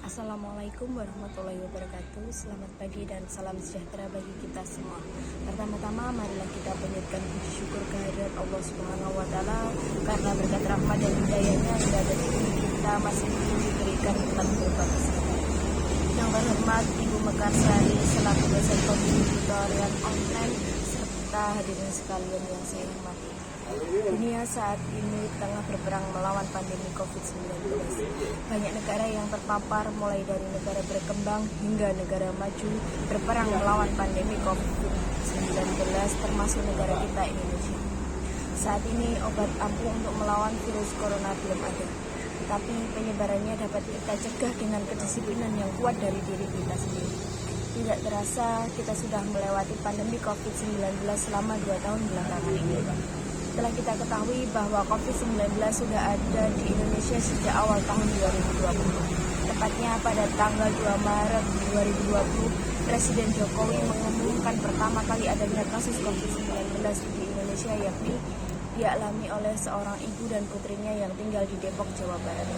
Assalamualaikum warahmatullahi wabarakatuh. Selamat pagi dan salam sejahtera bagi kita semua. Pertama-tama marilah kita panjatkan puji syukur kehadirat Allah Subhanahu wa taala karena berkat rahmat dan hidayahnya hingga detik ini kita masih diberikan nikmat berupa kesehatan. Yang terhormat Ibu Mekarsari selaku dosen pembimbing tutorial online serta hadirin sekalian yang saya hormati. Dunia saat ini tengah berperang melawan pandemi COVID-19. Banyak negara yang terpapar, mulai dari negara berkembang hingga negara maju, berperang melawan pandemi COVID-19, termasuk negara kita Indonesia. Saat ini obat ampuh untuk melawan virus corona belum ada, tapi penyebarannya dapat kita cegah dengan kedisiplinan yang kuat dari diri kita sendiri. Tidak terasa kita sudah melewati pandemi COVID-19 selama 2 tahun belakangan ini. Setelah kita ketahui bahwa COVID-19 sudah ada di Indonesia sejak awal tahun 2020. Tepatnya pada tanggal 2 Maret 2020, Presiden Jokowi mengumumkan pertama kali adanya kasus COVID-19 di Indonesia, yakni dialami oleh seorang ibu dan putrinya yang tinggal di Depok, Jawa Barat.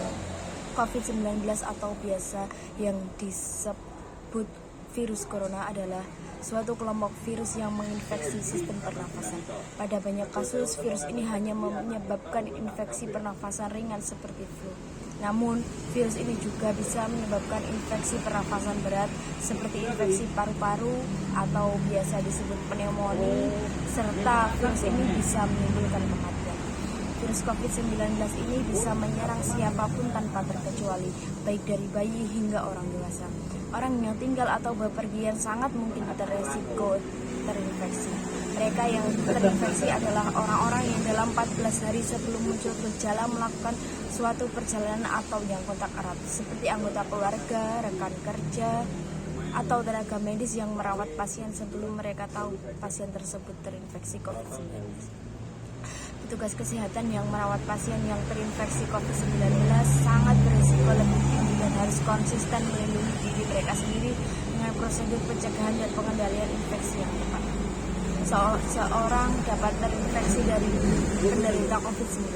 COVID-19 atau biasa yang disebut virus corona adalah suatu kelompok virus yang menginfeksi sistem pernafasan. Pada banyak kasus, virus ini hanya menyebabkan infeksi pernafasan ringan seperti flu. Namun, virus ini juga bisa menyebabkan infeksi pernafasan berat seperti infeksi paru-paru atau biasa disebut pneumonia, serta virus ini bisa menimbulkan kematian. Virus COVID-19 ini bisa menyerang siapapun tanpa terkecuali, baik dari bayi hingga orang dewasa. Orang yang tinggal atau bepergian sangat mungkin beresiko terinfeksi. Mereka yang terinfeksi adalah orang-orang yang dalam 14 hari sebelum muncul gejala melakukan suatu perjalanan atau yang kontak erat, seperti anggota keluarga, rekan kerja, atau tenaga medis yang merawat pasien sebelum mereka tahu pasien tersebut terinfeksi COVID-19. Petugas kesehatan yang merawat pasien yang terinfeksi COVID-19 sangat berisiko lebih tinggi dan harus konsisten melindungi diri mereka sendiri dengan prosedur pencegahan dan pengendalian infeksi yang tepat. Seorang dapat terinfeksi dari penderita COVID-19.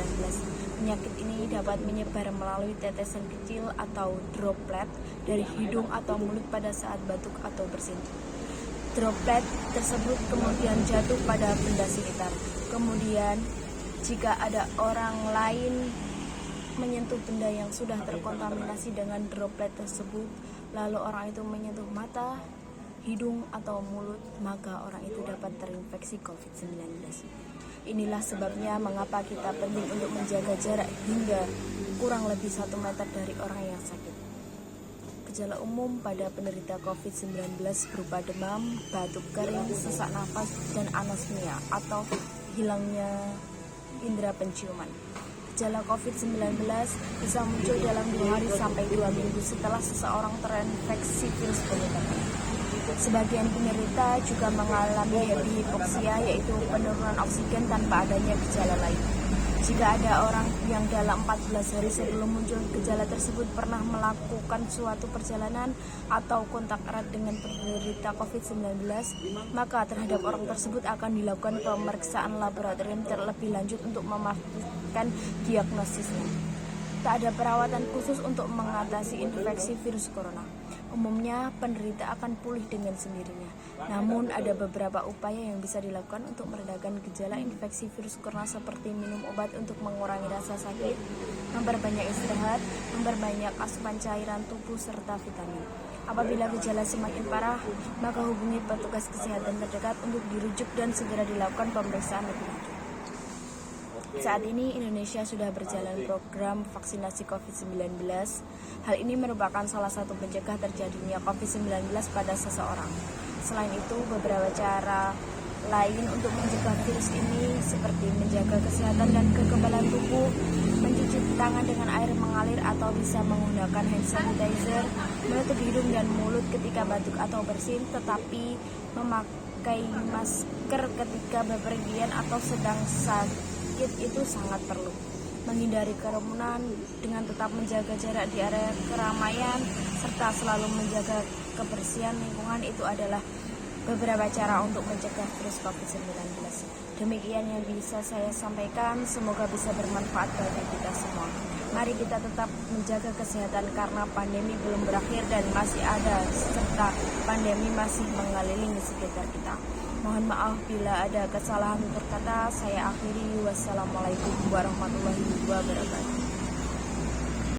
Penyakit ini dapat menyebar melalui tetesan kecil atau droplet dari hidung atau mulut pada saat batuk atau bersin. Droplet tersebut kemudian jatuh pada benda sekitar. Kemudian jika ada orang lain menyentuh benda yang sudah terkontaminasi dengan droplet tersebut, lalu orang itu menyentuh mata, hidung, atau mulut, maka orang itu dapat terinfeksi COVID-19. Inilah sebabnya mengapa kita penting untuk menjaga jarak hingga kurang lebih 1 meter dari orang yang sakit. Gejala umum pada penderita COVID-19 berupa demam, batuk kering, sesak nafas, dan anosmia atau hilangnya indera penciuman. Gejala COVID-19 bisa muncul dalam 2 hari sampai 2 minggu setelah seseorang terinfeksi virus penyebabnya. Sebagian penderita juga mengalami hipoksia, yaitu penurunan oksigen tanpa adanya gejala lain. Jika ada orang yang dalam 14 hari sebelum muncul gejala tersebut pernah melakukan suatu perjalanan atau kontak erat dengan penderita COVID-19, maka terhadap orang tersebut akan dilakukan pemeriksaan laboratorium terlebih lanjut untuk memastikan diagnosisnya. Tak ada perawatan khusus untuk mengatasi infeksi virus corona. Umumnya penderita akan pulih dengan sendirinya. Namun ada beberapa upaya yang bisa dilakukan untuk meredakan gejala infeksi virus corona, seperti minum obat untuk mengurangi rasa sakit, memperbanyak istirahat, memperbanyak asupan cairan tubuh serta vitamin. Apabila gejala semakin parah, maka hubungi petugas kesehatan terdekat untuk dirujuk dan segera dilakukan pemeriksaan lebih lanjut. Saat ini Indonesia sudah berjalan program vaksinasi COVID-19. Hal ini merupakan salah satu pencegah terjadinya COVID-19 pada seseorang. Selain itu, beberapa cara lain untuk mencegah virus ini seperti menjaga kesehatan dan kekebalan tubuh, mencuci tangan dengan air mengalir atau bisa menggunakan hand sanitizer, menutup hidung dan mulut ketika batuk atau bersin, tetapi memakai masker ketika bepergian atau sedang sakit itu sangat perlu. Menghindari kerumunan dengan tetap menjaga jarak di area keramaian serta selalu menjaga kebersihan lingkungan itu adalah beberapa cara untuk mencegah virus COVID-19. Demikian yang bisa saya sampaikan, semoga bisa bermanfaat bagi kita semua. Mari kita tetap menjaga kesehatan karena pandemi belum berakhir dan masih ada, serta pandemi masih mengelilingi sekitar kita. Mohon maaf bila ada kesalahan tutur kata. Saya akhiri. Wassalamualaikum warahmatullahi wabarakatuh.